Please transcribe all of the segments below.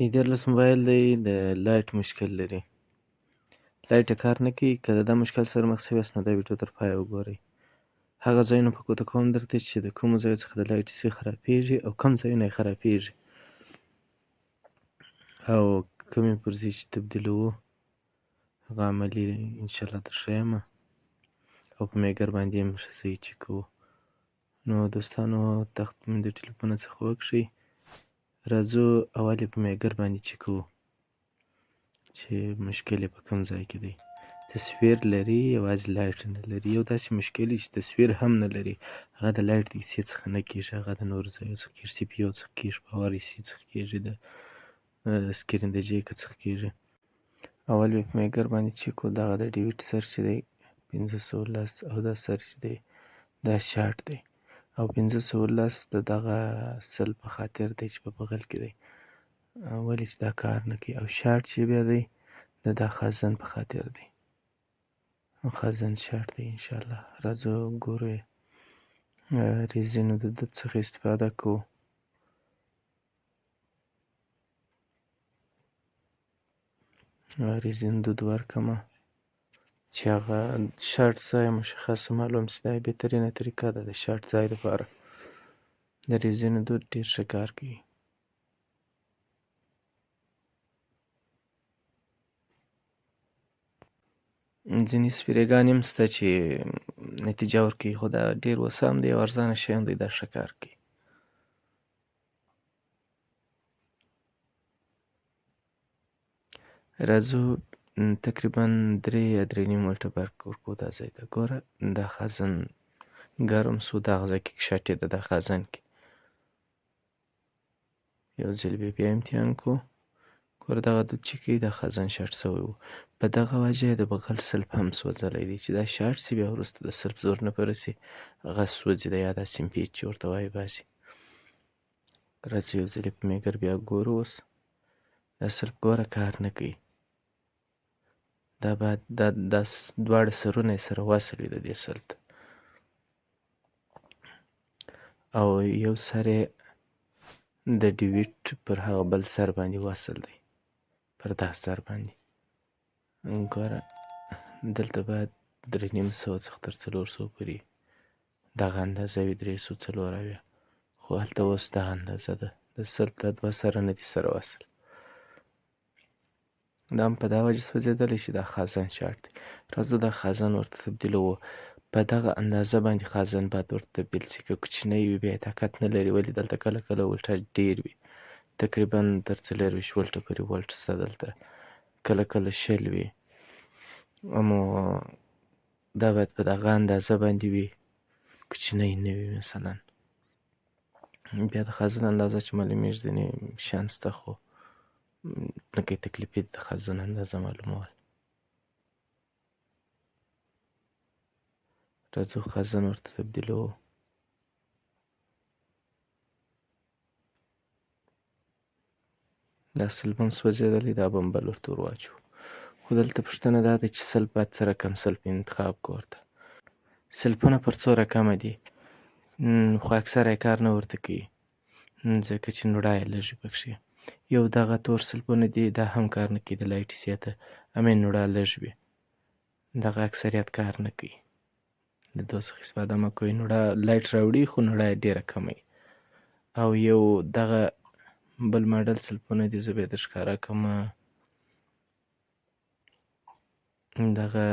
A13 موبایل دی د لایټ مشکل لري. لایټ یې کار نه کوي. که د دا مشکل سره مخ شوي یاست نو دا ویډیو تر پایه وګورئ. هغه ځایونه په ګوته کوم درته چې د کومو ځایو څخه د لایټ سویچ خرابېږي او کوم ځایونه یې خرابېږي او کومې پرزې چې تبدیلوو هغه عملي انشاءالله درښیمه او په میګر باندې هم ښه صحیح چک کوو. نو دوستانو تخت مې د ټلیفونه څخه وکښئ. راځو اول یې په میګر باندې چک کوو چې مشکل یې په کوم ځای کې دی. تصویر لري یوازې لایټ نه لري. یو داسې مشکل چې تصویر هم نه لري، هغه د لایټ د کیسې څخه نه کېږي، هغه د نورو ځایو څخه کېږي، سی پي یو څخه کېږي، پاور ایسي څخه کېږي، د سکرین د جیکه څخه کېږي. اول یې په میګر باندې چک کوو. دغه د ډیویډ سر چې دی 510 او دا سر چې دی دا شارټ دی او 510 د دغه سل په خاطر دی چې په بغل کې دی ولې چې دا کار نه کوي، او شارټ چې بیا دی د دا خازن په خاطر دی، خازن شارټ دی انشاءالله. راځو ګورو یې ریزینو د ده څخه استفاده کوو. ریزین دود ورکړمه چې هغه شارټ ځای مشخصه معلوم شي. دا بهترینه طریقه ده د شارټ ځای دپاره. د ریزینو دود ډېر ښه کار کوي. ځینې سپریګانې هم شته چې نتیجه ورکوي، خو دا ډېر اوس هم دی او ارزانه شی هم دی، دا ښه کار کوي. راځو تقریبا 3 یا 3.5 ولټه برق ورکوو دا ځای ته. ګوره دا خازن ګرم سو، دغه ځای کې کښتېده دا خازن کې. یو ځل بیا امتحان کوو. ګوره دغه دود چې کوي دا خازن شارټ سوی و. په دغه وجه یې د بغل سلف هم سوځلی دی چې دا شارټ شي بیا وروسته د سلف زور نه برسي هغه سوځي یا دا سیمپیچ چې ورته وایي باسي. راځو یو ځل یې په میګر بیا ګورو. اوس دا سلف ګوره کار نه کوي. دا باید دا دواړه سرونه یې سره وصل وي د دې سلف ته او یو سر یې د ډیویډ پر هغه بل سر باندې وصل دی، پر دا سر باندې. ګوره دلته باید 3.5 څخه تر 400 پورې دغه اندازه وي، 304 خو هلته اوس دغه اندازه ده. د سلف دا دوه سره نه دي سره وصل. دا هم په دا وجه سوځېدلی چې دا خازن شارټ دی. راځو دا خازن ورته تبدیلوو. په دغه اندازه باندې خازن باید ورته تبدیل شي. که کوچنی وي بیا یې طاقت نه لري، ولې دلته کله کله ولټاژ ډېر وي، تقریبا تر 24 ولټه پورې ولټ شته دلته، کله کله 20 وي. اما دا باید په دغه اندازه باندې وي، کوچنی نه وي مثلا. بیا د خازن اندازه چې معلومېږي ځینې شیان شته خو نه کوي تکلیف یې د خازن اندازه معلومول. راځو خازن ورته تبدیلوو. دا سلف هم سوځېدلی، دا به هم بل ورته ور واچوو. خو دلته پوښتنه دا ده چې سلف باید څه رقم سلف انتخاب کړو ورته. سلفونه پر څو رقمه دي خو اکثره یې کار نه ورته کوي ځکه چې نوړه یې لږ وي پکښې. یو دغه تور سلفونه دي دا هم کار نه کوي د لایټ حیثیت ته، هم یې نوړه لږ وي، دغه اکثریت کار نه کوي. د دو څخه استفاده مه کوئ. نوړه لایټ راوړي خو نوړه یې ډېره کمه وي. او یو دغه بل ماډل سلفونه دي، زه به یې در ښکاره کړمه. دغه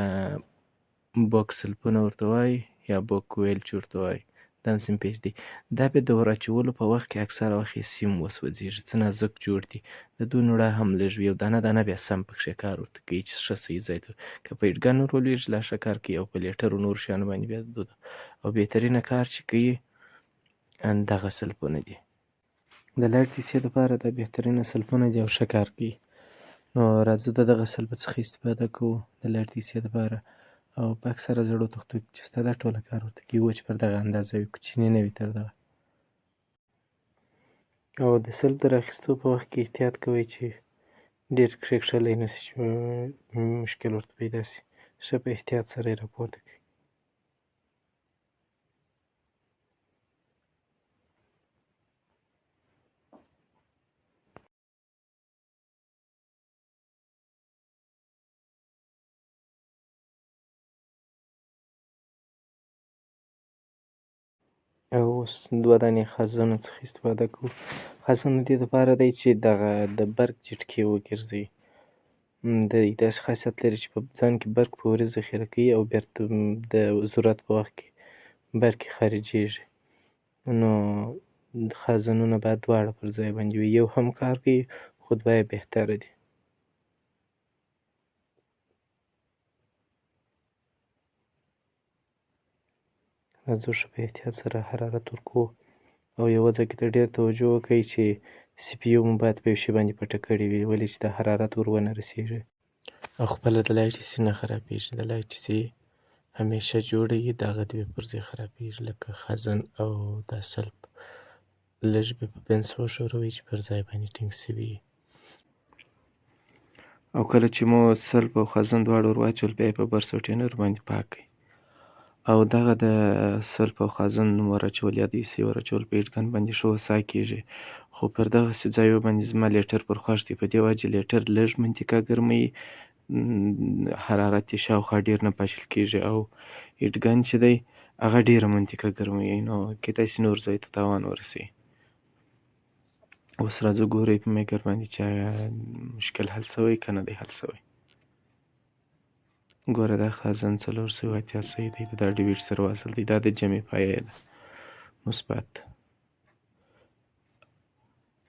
بوک سلفونه ورته وایي یا بوک کویل چې ورته وایي، دا هم سیم پیچ دی. دا بیا د ور اچولو په وخت کې اکثره وخت یې سیم وسوځېږي، څه نازک جوړ دي. د دوی نوړه هم لږ وي، یو دانه دانه بیا سم پکښې کار ورته کوي چې ښه صحیح ځای ته. که په هیټ ګن ورولوېږي لا ښه کار کوي او په لیټر او نورو شیانو باندې بیا د دود او بهترینه کار چې کوي دغه سلفونه دي. د لایټ حیثیې دپاره دا بهترینه سلفونه دي او ښه کار کوي. نو راځه د دغه سلفه څخه استفاده کوو د لایټ حیثیې دپاره او په اکثره زړو تختو کې چې شته دا ټوله کار ورته کوي، و چې پر دغه اندازه وي، کوچني نه وي تر دغه. او د سلف د رااخیستو په وخت کې احتیاط کوئ چې ډېر کښېکښلی نه شي چې مشکل ورته پیدا شي. ښه په احتیاط سره یې راپورته کړئ. او اوس 2 دانې خازنو څخه استفاده کوو. خازن د دې دپاره دی چې دغه د برق چټکې وګرځوي. دی داسې خاصیت لري چې په ځان کې برق فوري ذخیره کوي او بیرته د ضرورت په وخت کې برق یې خارجېږي. نو خازنونه باید دواړه پر ځای باندې وي، یو هم کار کوي خو دوه یې بهتره دي. راځو ښه په احتیاط سره حرارت ورکوو او یوه ځای کې ته ډېر توجه وکړئ چې سی پي یو مو باید په یو شي باندې پټه کړې وي، ولې چې د حرارت ور ونه رسېږي او خپله د لایټ سي نه خرابېږي. د لایټ سي همیشه جوړه وي، د هغه دوې پر ځای خرابېږي، لکه خزن او دا سلب. لږ به په بنس وښوروئ چې پر ځای باندې ټینګ سوي وي. او کله چې مو سلب او خزن دواړه ور واچول بیا یې په برس او ټینر باندې پاک کړئ. او دغه د سلب او خازن ور اچول یا د ایسي ور اچول په هیټ ګن باندې ښه هوسا کېږي، خو پر دغسې ځایو باندې زما لیټر پر خوښ دی، په دې وجه لیټر لږ منطقه ګرموي، حرارت یې شاوخوا ډېر نه پاشل کېږي، او هیټ ګن چې دی هغه ډېره منطقه ګرموي، نو کیدای شي نور ځای ته تاوان ورسوي. اوس راځو ګورئ په میګر باندې چې آیا مشکل حل سوی که نه دی حل سوی. ګوره دا خازن 480 صحیح دی، دا ډیویډ سره وصل دی، دا د جمع پایه ده مثبت،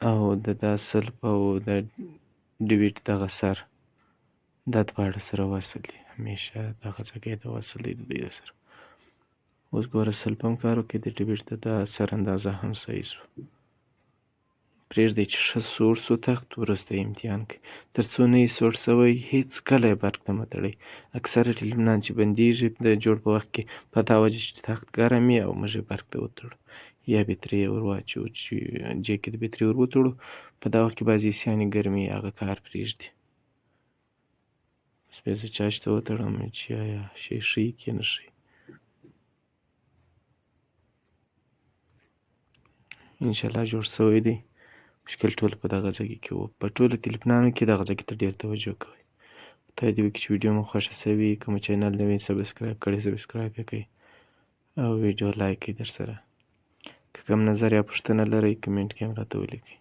او د دا سلب او د ډیویډ دغه سر دا دواړه سره وصل دي، همیشه دغه ځای د وصل دی د دوی سره. اوس ګوره سلب هم کار وکړي، د ډیویډ د دا سر اندازه هم صحیح سوه. پرېږدئ چې ښه سوړ سو تخت، وروسته یې امتحان کړئ. تر څو نه یې سوړ سوی هېڅکله یې برق ته مه تړئ. اکثره ټلفونان چې بندېږي د جوړ په وخت کې په دا وجه چې تخت ګرم وي او موږ یې برق ته وتړو یا بطرۍ یې ور واچوو، چې جیک یې د بطرۍ ور وتړو، په دا وخت کې بعضې ایسیانې ګرمې وي هغه کار پرېږدي. اوس بیا زه چارج ته وتړم چې آیا شی ښیي که نه ښیي. انشاءالله جوړ سوی دی. مشکل ټول په دغه ځای کې و. په ټولو تلیفونانو کې دغه ځای ته ډېر توجه کوئ. خدای دې وکړي چې ویډیو مو خوښه سوې وي. که مو چینل نوی سبسکرایب کړی سبسکرایب یې کړئ او ویډیو لایک کړئ درسره. که کوم نظر یا پوښتنه لرئ کمنټ کې هم راته ولیکئ.